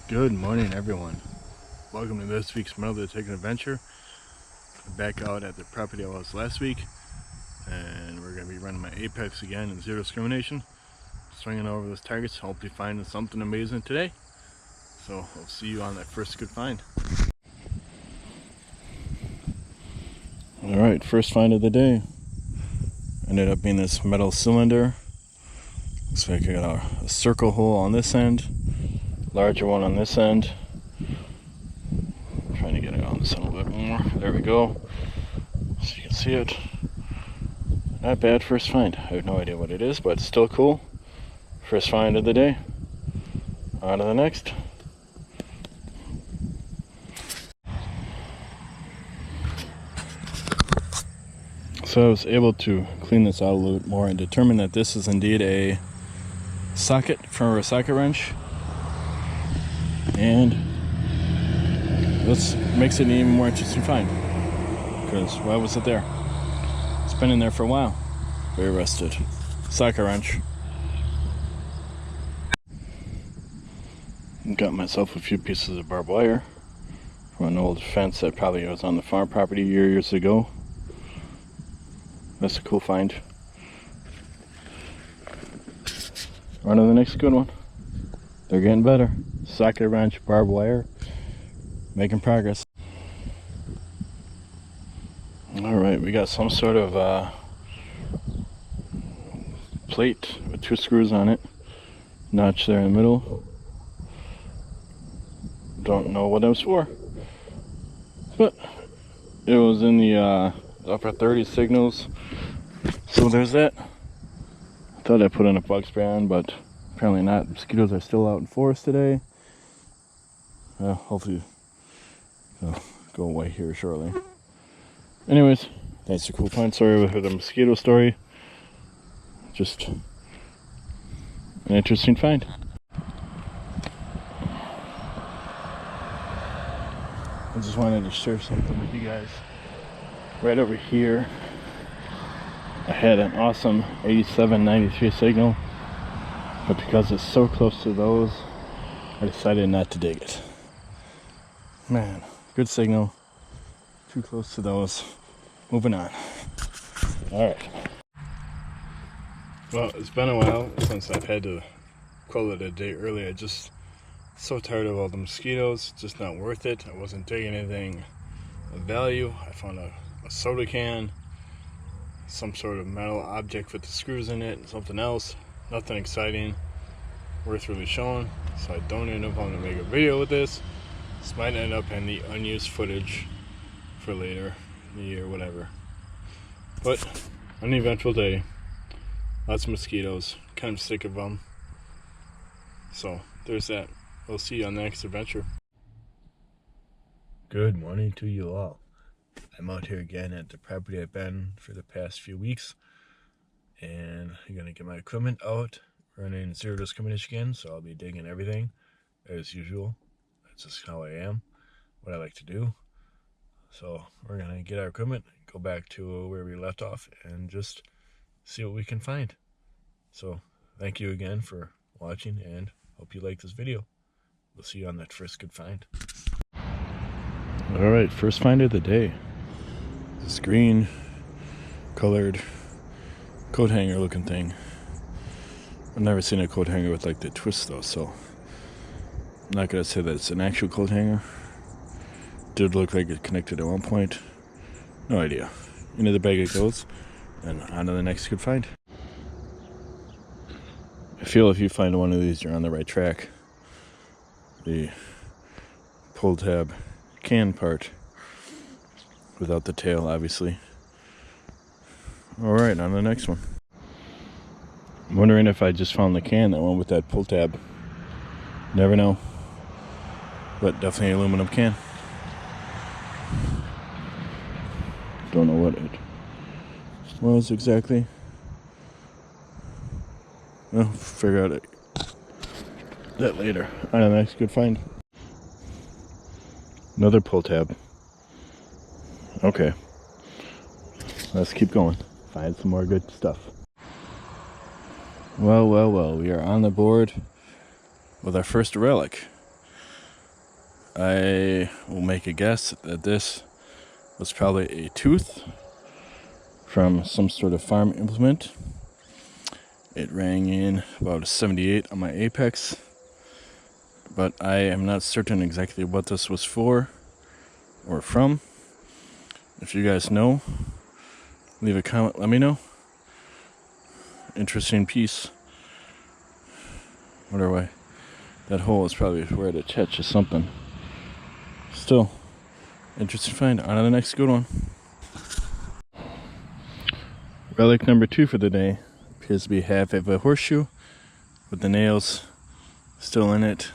Good morning, everyone. Welcome to this week's Metal Detecting Adventure. I'm back out at the property I was last week, and we're going to be running my Apex again in zero discrimination, swinging over those targets, hopefully finding something amazing today. So I'll see you on that first good find. Alright, first find of the day. Ended up being this metal cylinder. Looks like I got a circle hole on this end, larger one on this end. Trying to get it on this end a little bit more. There we go. So you can see it. Not bad first find. I have no idea what it is, but it's still cool. First find of the day. On to the next. So I was able to clean this out a little bit more and determine that this is indeed a socket for a socket wrench. And this makes it an even more interesting find, because why was it there? It's been in there for a while. Very rusted socket wrench. Got myself a few pieces of barbed wire from an old fence that probably was on the farm property years ago. That's a cool find. On to the next good one. They're getting better. Socket wrench, barbed wire. Making progress. Alright, we got some sort of plate with two screws on it. Notch there in the middle. Don't know what it was for. But it was in the upper 30 signals. So there's that. I thought I put in a bug spray on, but apparently not. Mosquitoes are still out in forest today. Hopefully they'll go away here shortly. Anyways, that's a cool find. Sorry for the mosquito story. Just an interesting find. I just wanted to share something with you guys. Right over here, I had an awesome 8793 signal, but because it's so close to those, I decided not to dig it. Man, good signal. Too close to those. Moving on. Alright. Well, it's been a while since I've had to call it a day early. I just so tired of all the mosquitoes. It's just not worth it. I wasn't digging anything of value. I found a soda can, some sort of metal object with the screws in it, and something else. Nothing exciting, worth really showing. So I don't end up having to make a video with this. This might end up in the unused footage for later in the year, whatever. But an eventful day. Lots of mosquitoes. Kind of sick of them. So there's that. We'll see you on the next adventure. Good morning to you all. I'm out here again at the property I've been for the past few weeks, and I'm gonna get my equipment out, running zero discrimination again. So I'll be digging everything as usual. That's just how I am, what I like to do. So we're gonna get our equipment, go back to where we left off, and just see what we can find. So thank you again for watching, and hope you like this video. We'll see you on that first good find. Alright, first find of the day. This green colored coat hanger looking thing. I've never seen a coat hanger with like the twist though, so I'm not gonna say that it's an actual coat hanger. Did look like it connected at one point. No idea. Into the bag it goes, and on to the next good find. I feel if you find one of these, you're on the right track. The pull tab can part, without the tail, obviously. Alright, on to the next one. I'm wondering if I just found the can, that one with that pull tab. Never know. But definitely an aluminum can. Don't know what it was exactly. I'll figure out that later. On to the next good find. Another pull tab. Okay. Let's keep going. Find some more good stuff. Well, we are on the board with our first relic. I will make a guess that this was probably a tooth from some sort of farm implement. It rang in about a 78 on my Apex, but I am not certain exactly what this was for or from. If you guys know, leave a comment, let me know. Interesting piece. Wonder why that hole is probably where it attaches something. Still, interesting find. On to the next good one. Relic number 2 for the day appears to be half of a horseshoe with the nails still in it,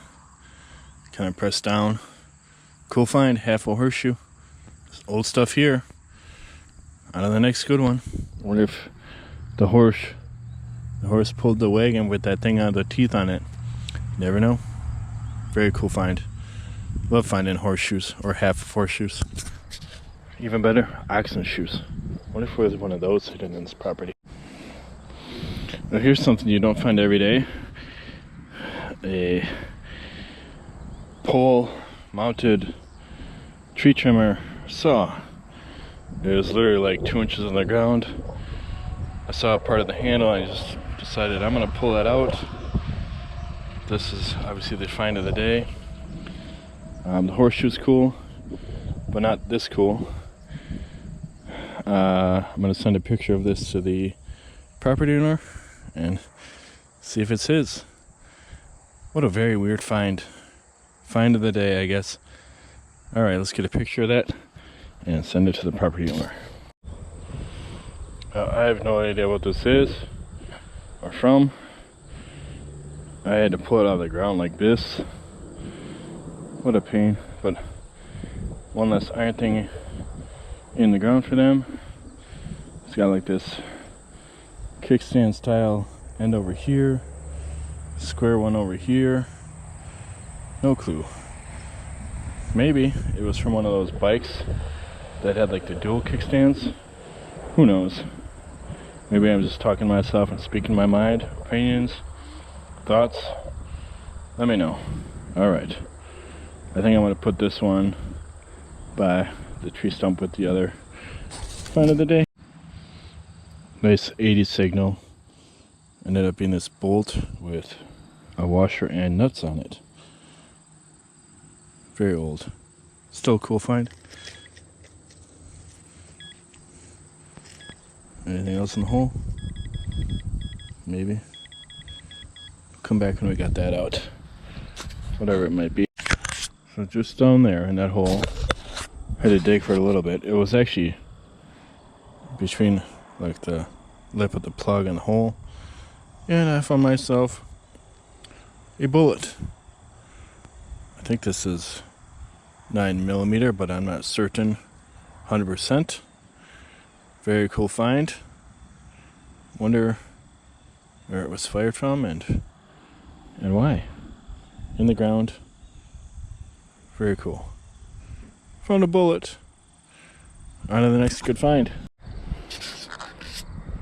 kind of pressed down. Cool find, half a horseshoe. There's old stuff here. On to the next good one. I wonder if the horse pulled the wagon with that thing on the teeth on it. You never know. Very cool find. Love finding horseshoes or half of horseshoes. Even better, oxen shoes. What if there's one of those hidden in this property? Now here's something you don't find every day. A pole mounted tree trimmer saw. It was literally like 2 inches on the ground. I saw part of the handle and I just decided I'm gonna pull that out. This is obviously the find of the day. The horseshoe's cool, but not this cool. I'm gonna send a picture of this to the property owner and see if it's his. What a very weird find. Find of the day, I guess. Alright, let's get a picture of that and send it to the property owner. I have no idea what this is or from. I had to pull it out of the ground like this. What a pain, but one less iron thing in the ground for them. It's got like this kickstand style end over here, square one over here. No clue. Maybe it was from one of those bikes that had like the dual kickstands. Who knows? Maybe I'm just talking to myself and speaking my mind, opinions, thoughts. Let me know. Alright. I think I'm going to put this one by the tree stump with the other find of the day. Nice 80 signal. Ended up being this bolt with a washer and nuts on it. Very old. Still a cool find. Anything else in the hole? Maybe. Come back when we got that out. Whatever it might be. So just down there in that hole, I had to dig for a little bit. It was actually between like the lip of the plug and the hole. And I found myself a bullet. I think this is 9mm, but I'm not certain 100%. Very cool find. Wonder where it was fired from and why. In the ground. Very cool. Found a bullet. On to the next good find.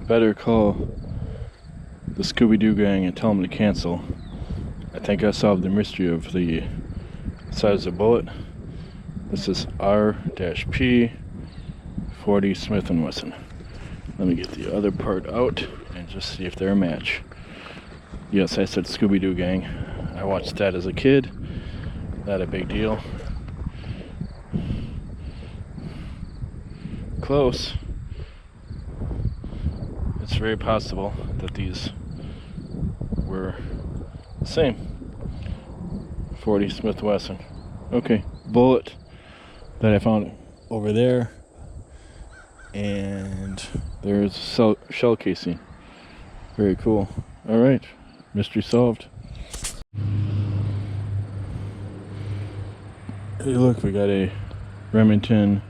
Better call the Scooby-Doo gang and tell them to cancel. I think I solved the mystery of the size of the bullet. This is R-P 40 Smith & Wesson. Let me get the other part out and just see if they're a match. Yes, I said Scooby-Doo gang. I watched that as a kid. Not a big deal. Close. It's very possible that these were the same. 40 Smith & Wesson. Okay, bullet that I found over there. And there's a shell casing. Very cool. Alright, mystery solved. Hey look, we got a Remington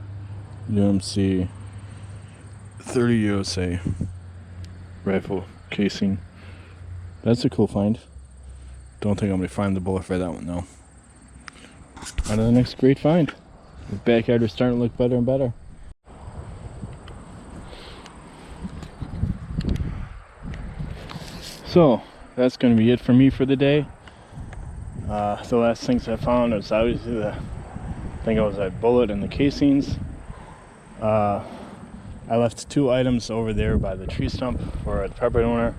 UMC 30 USA rifle casing. That's a cool find. Don't think I'm going to find the bullet for that one though. On to the next great find. The backyard is starting to look better and better. So that's going to be it for me for the day. The last things I found is obviously the I think it was that bullet and the casings. I left 2 items over there by the tree stump for the property owner.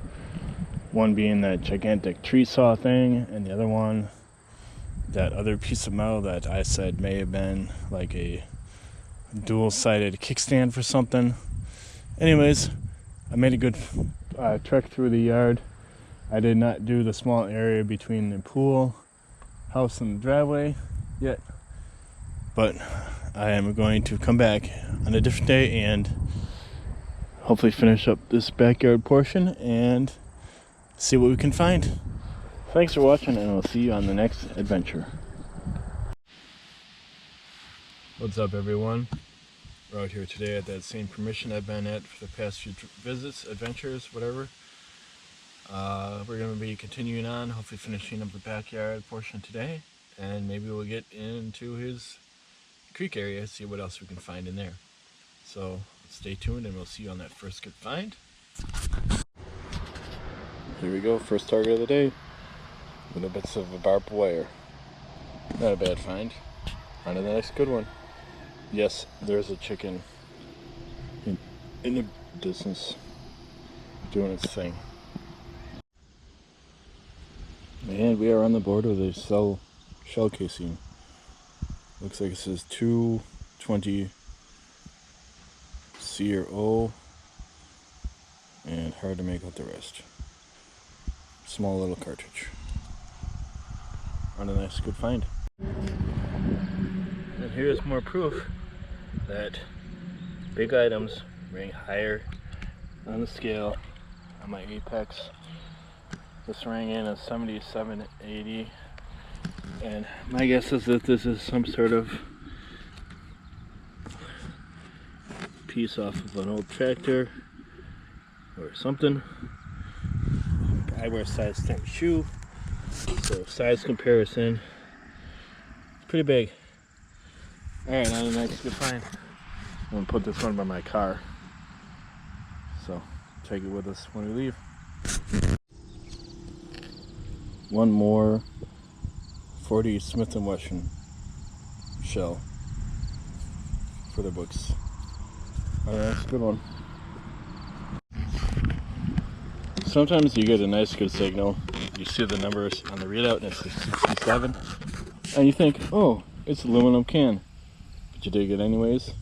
One being that gigantic tree saw thing, and the other one, that other piece of metal that I said may have been like a dual-sided kickstand for something. Anyways, I made a good trek through the yard. I did not do the small area between the pool, house, and the driveway yet, but I am going to come back on a different day and hopefully finish up this backyard portion and see what we can find. Thanks for watching, and we'll see you on the next adventure. What's up, everyone? We're out here today at that same permission I've been at for the past few visits, adventures, whatever. We're going to be continuing on, hopefully finishing up the backyard portion today, and maybe we'll get into his creek area, see what else we can find in there. So stay tuned, and we'll see you on that first good find. Here we go, first target of the day. Little bits of a barbed wire. Not a bad find. On to the next good one. Yes, there's a chicken in the distance doing its thing. And we are on the board with a shell casing. Looks like it says 220 C or O, and hard to make out the rest. Small little cartridge. On a nice good find. And here's more proof that big items ring higher on the scale. On my Apex, this rang in a 7780, and my guess is that this is some sort of piece off of an old tractor or something. I wear size 10 shoe, so size comparison, it's pretty big. Alright, now the next good find. I'm going to put this one by my car, so take it with us when we leave. One more 40 Smith & Wesson shell for the books. Alright, that's a good one. Sometimes you get a nice good signal. You see the numbers on the readout and it's 67, and you think, oh, it's aluminum can. But you dig it anyways,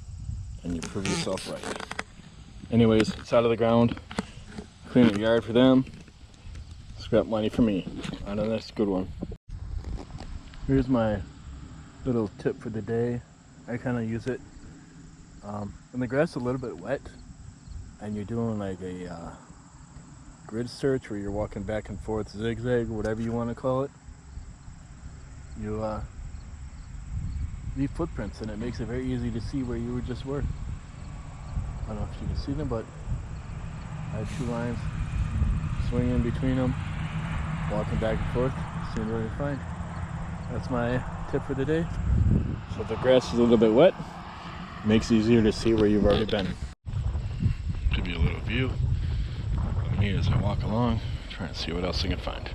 and you prove yourself right. Anyways, it's out of the ground. Clean the yard for them. Scrap money for me. I know that's a good one. Here's my little tip for the day. I kind of use it when the grass is a little bit wet and you're doing like a grid search where you're walking back and forth, zigzag, whatever you want to call it. You leave footprints, and it makes it very easy to see where you just were. I don't know if you can see them, but I have 2 lines, swinging in between them, walking back and forth, seeing what I find. That's my tip for the day. So if the grass is a little bit wet, it makes it easier to see where you've already been. Give you a little view of me as I walk along, trying to see what else I can find.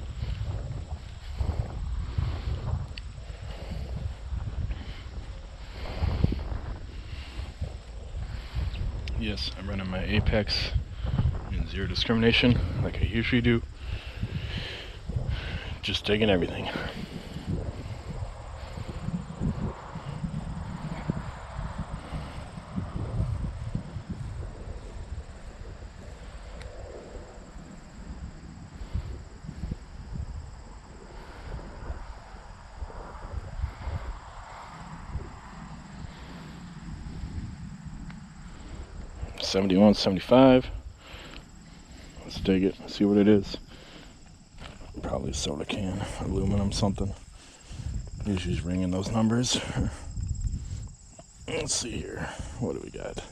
Yes, I'm running my Apex in zero discrimination like I usually do. Just digging everything. $71, $75. Let's dig it, see what it is. Probably a soda can, aluminum something. Usually ringing those numbers. Let's see here. What do we got?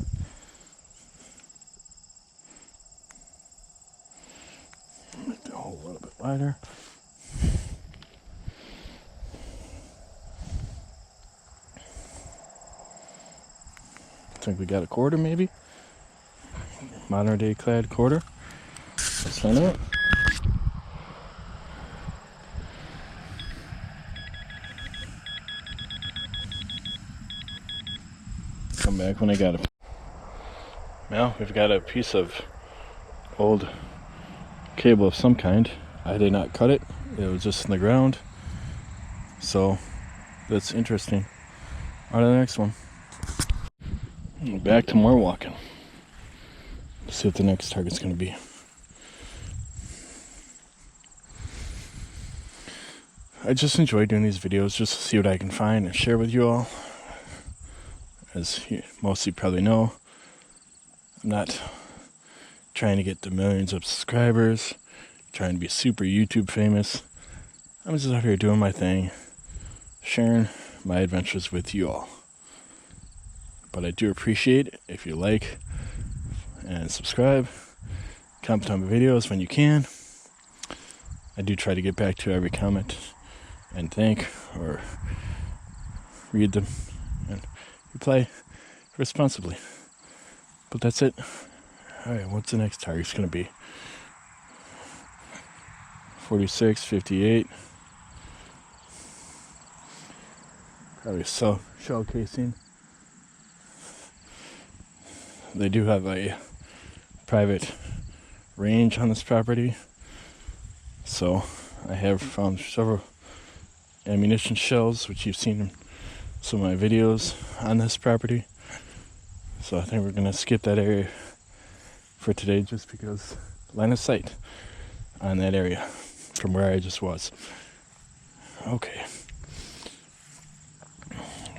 Make the hole a little bit wider. I think we got a quarter, maybe. Modern day clad quarter. Let's find out. come back when I got it. Now we've got a piece of old cable of some kind. I did not cut it. It was just in the ground. So that's interesting. On to the next one. Back to more walking. Let's see what the next target's going to be. I just enjoy doing these videos just to see what I can find and share with you all. As most of you probably know, I'm not trying to get to millions of subscribers, trying to be super YouTube famous. I'm just out here doing my thing, sharing my adventures with you all. But I do appreciate it if you like and subscribe, comment on my videos when you can. I do try to get back to every comment and thank or read them and reply responsibly. But that's it. Alright, what's the next target's going to be? 46, 58. Probably shell casing. They do have a private range on this property. So I have found several ammunition shells, which you've seen in some of my videos on this property. So I think we're going to skip that area for today just because line of sight on that area from where I just was. Okay.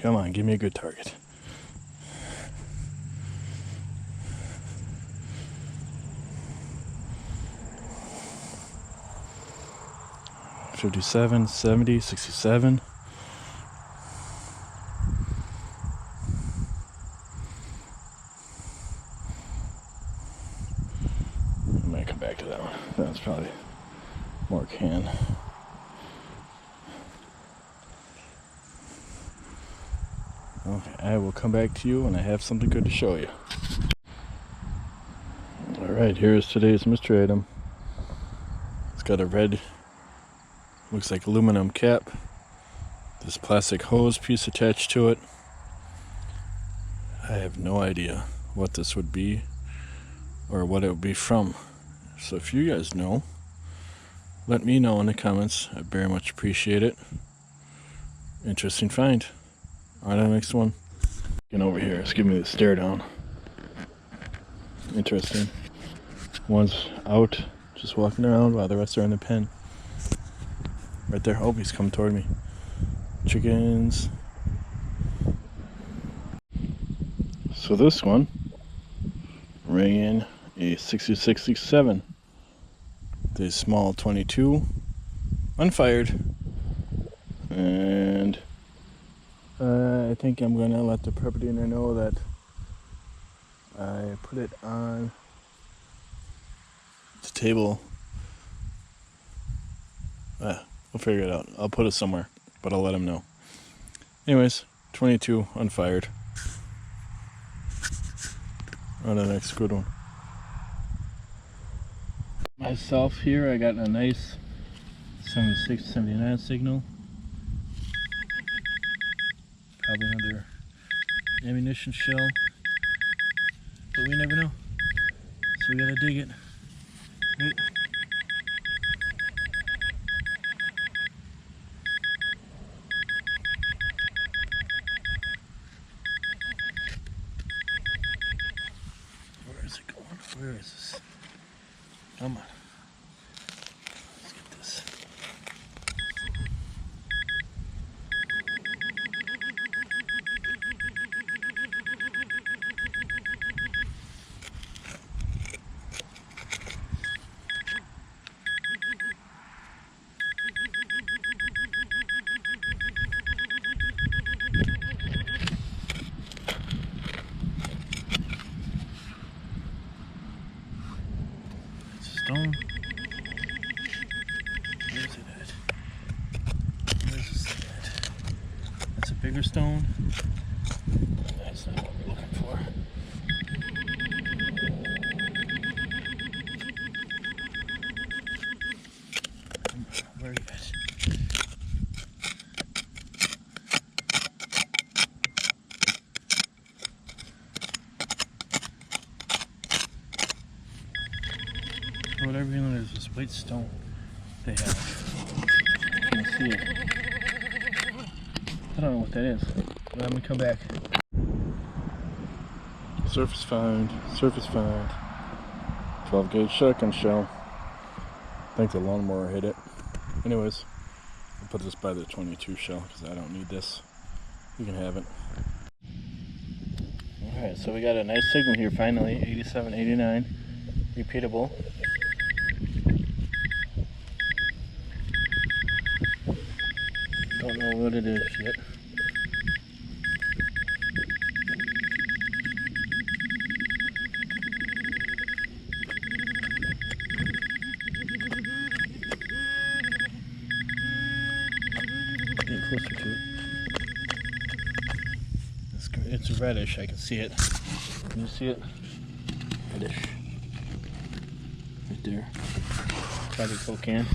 Come on, give me a good target. $57, $70, $67. I might come back to that one. That's probably more can. Okay, I will come back to you when I have something good to show you. Alright, here's today's mystery item. It's got a red, looks like aluminum cap. This plastic hose piece attached to it. I have no idea what this would be or what it would be from. So if you guys know, let me know in the comments. I very much appreciate it. Interesting find. On to the next one. Get over here. Let's give me the stare down. Interesting. One's out, just walking around while the rest are in the pen. Right there. Oh, he's coming toward me. Chickens. So this one rang in a 6667. The small 22, unfired. And I think I'm gonna let the property owner know that I put it on the table. We'll figure it out. I'll put it somewhere, but I'll let him know. Anyways, 22 unfired. On to the next good one. Myself here, I got a nice 76, 79 signal. Probably another ammunition shell, but we never know, so we gotta dig it. Right. Where is it going? Where is this? Come on. Let's get this. Stone. Where's it at? Where's this thing at? That's a bigger stone. That's not what we're looking for. Where are you at? there's this white stone they have. You can see it. I don't know what that is. Let me come back. Surface found. Surface found. 12 gauge shotgun shell. I think the lawnmower hit it. Anyways, I'll put this by the 22 shell because I don't need this. You can have it. Alright, so we got a nice signal here finally. 87, 89. Repeatable. Don't know what it is yet. Getting closer to it. It's reddish, I can see it. Can you see it? Reddish. Right there. Probably cocaine.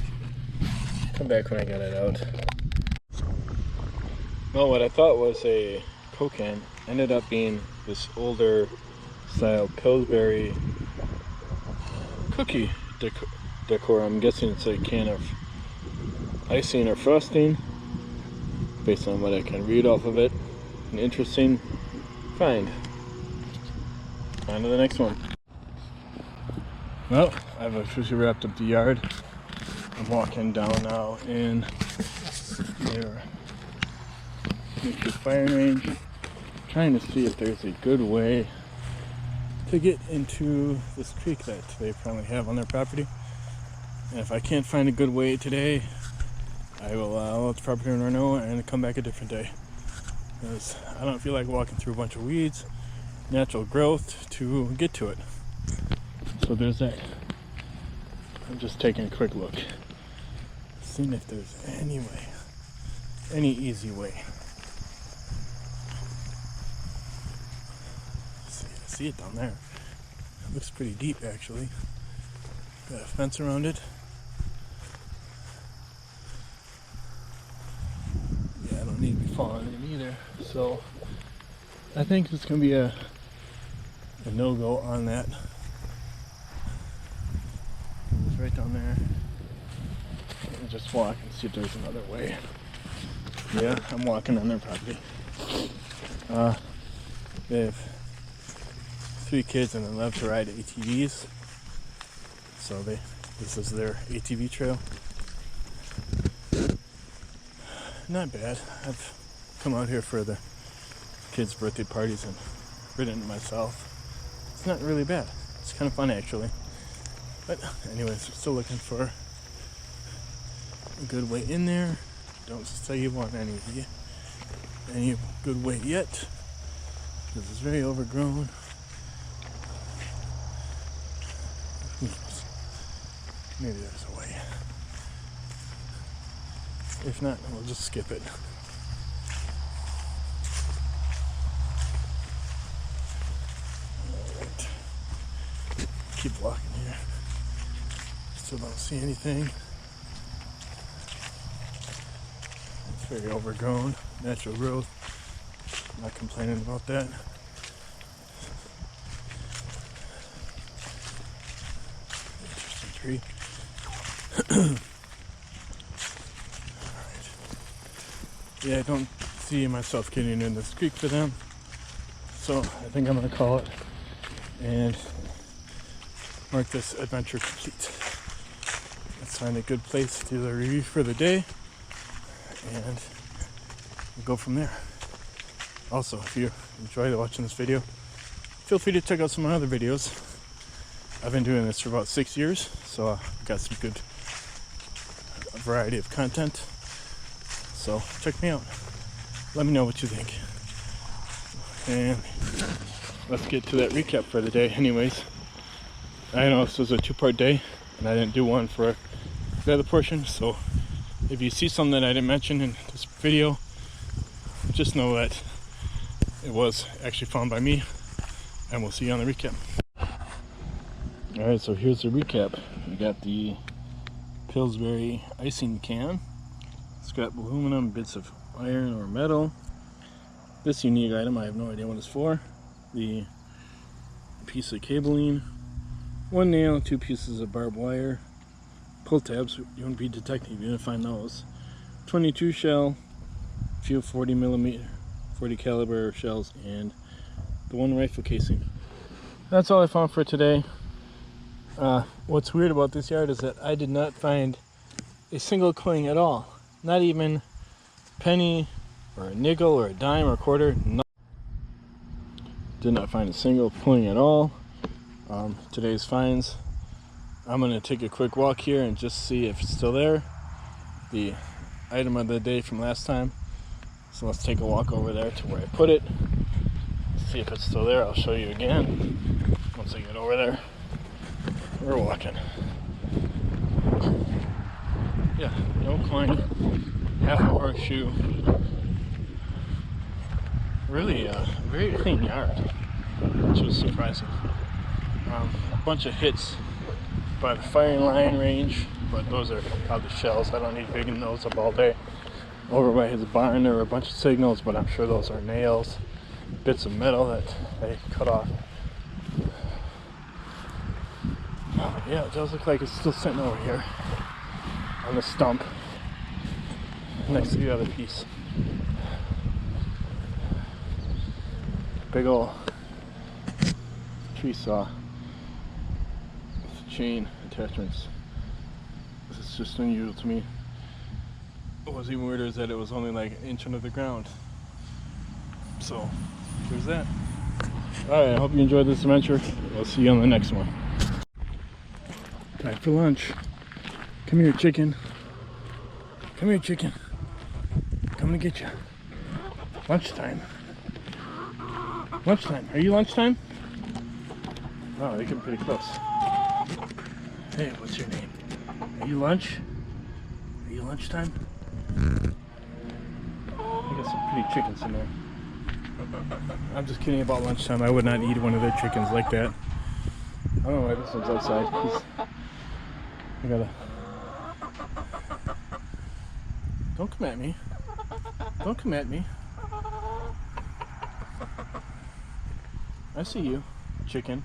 Come back when I get it out. Well, what I thought was a cocaine ended up being this older style Pillsbury cookie decor. I'm guessing it's a can of icing or frosting, based on what I can read off of it. An interesting find. On to the next one. Well, I've officially wrapped up the yard. I'm walking down now in their nature firing range, trying to see if there's a good way to get into this creek that they probably have on their property. And if I can't find a good way today, I will let the property owner know and come back a different day. Because I don't feel like walking through a bunch of weeds, natural growth, to get to it. So there's that. I'm just taking a quick look, seeing if there's any way, any easy way. See it down there. It looks pretty deep actually. Got a fence around it. Yeah, I don't need to be falling in either. So I think it's gonna be a no-go on that. It's right down there. And just walk and see if there's another way. Yeah, I'm walking on their property. They have 3 kids and they love to ride ATVs. So this is their ATV trail. Not bad. I've come out here for the kids' birthday parties and ridden it myself. It's not really bad. It's kind of fun actually. But anyways, we're still looking for a good way in there. Don't say you want any good way yet, because it's very overgrown. Who knows? Maybe there's a way. If not, we'll just skip it. Alright. Keep walking here. Still don't see anything. It's very overgrown. Natural growth. Not complaining about that. Interesting tree. Alright. Yeah, I don't see myself getting in this creek for them. So I think I'm going to call it and mark this adventure complete. Let's find a good place to do the review for the day and we'll go from there. Also, if you enjoyed watching this video, feel free to check out some of my other videos. I've been doing this for about 6 years, so I've got some good variety of content. So check me out. Let me know what you think. And let's get to that recap for the day anyways. I know this was a 2-part day and I didn't do one for the other portion, so if you see something that I didn't mention in this video, just know that it was actually found by me, and we'll see you on the recap. Alright, so here's the recap. We got the Pillsbury icing can, scrap aluminum, bits of iron or metal. This unique item, I have no idea what it's for. The piece of cabling, 1 nail, 2 pieces of barbed wire, pull tabs, you wouldn't be detecting if you didn't find those. 22 shell, a few 40 millimeter, 40 caliber shells, and the one rifle casing. That's all I found for today. What's weird about this yard is that I did not find a single coin at all. Not even a penny or a nickel or a dime or a quarter. No. Did not find a single coin at all. Today's finds. I'm going to take a quick walk here and just see if it's still there. The item of the day from last time. So let's take a walk over there to where I put it. See if it's still there. I'll show you again once I get over there. We're walking. Yeah, no coin, half a horseshoe. Really a very clean yard, which was surprising. A bunch of hits by the firing line range, but those are out the shells. I don't need digging those up all day. Over by his barn there were a bunch of signals, but I'm sure those are nails, bits of metal that they cut off. Yeah, it does look like it's still sitting over here on the stump next to the other piece. Big ol' tree saw with chain attachments. This is just unusual to me. What was even weirder is that it was only like an inch under the ground. So there's that. Alright, I hope you enjoyed this adventure. We'll see you on the next one. Time for lunch. Come here, chicken. Come here, chicken. Coming to get you. Lunchtime. Lunchtime. Are you lunchtime? Oh, you're getting pretty close. Hey, what's your name? Are you lunch? Are you lunchtime? I got some pretty chickens in there. I'm just kidding about lunchtime. I would not eat one of their chickens like that. I don't know why this one's outside. I gotta... Don't come at me. Don't come at me. I see you, chicken.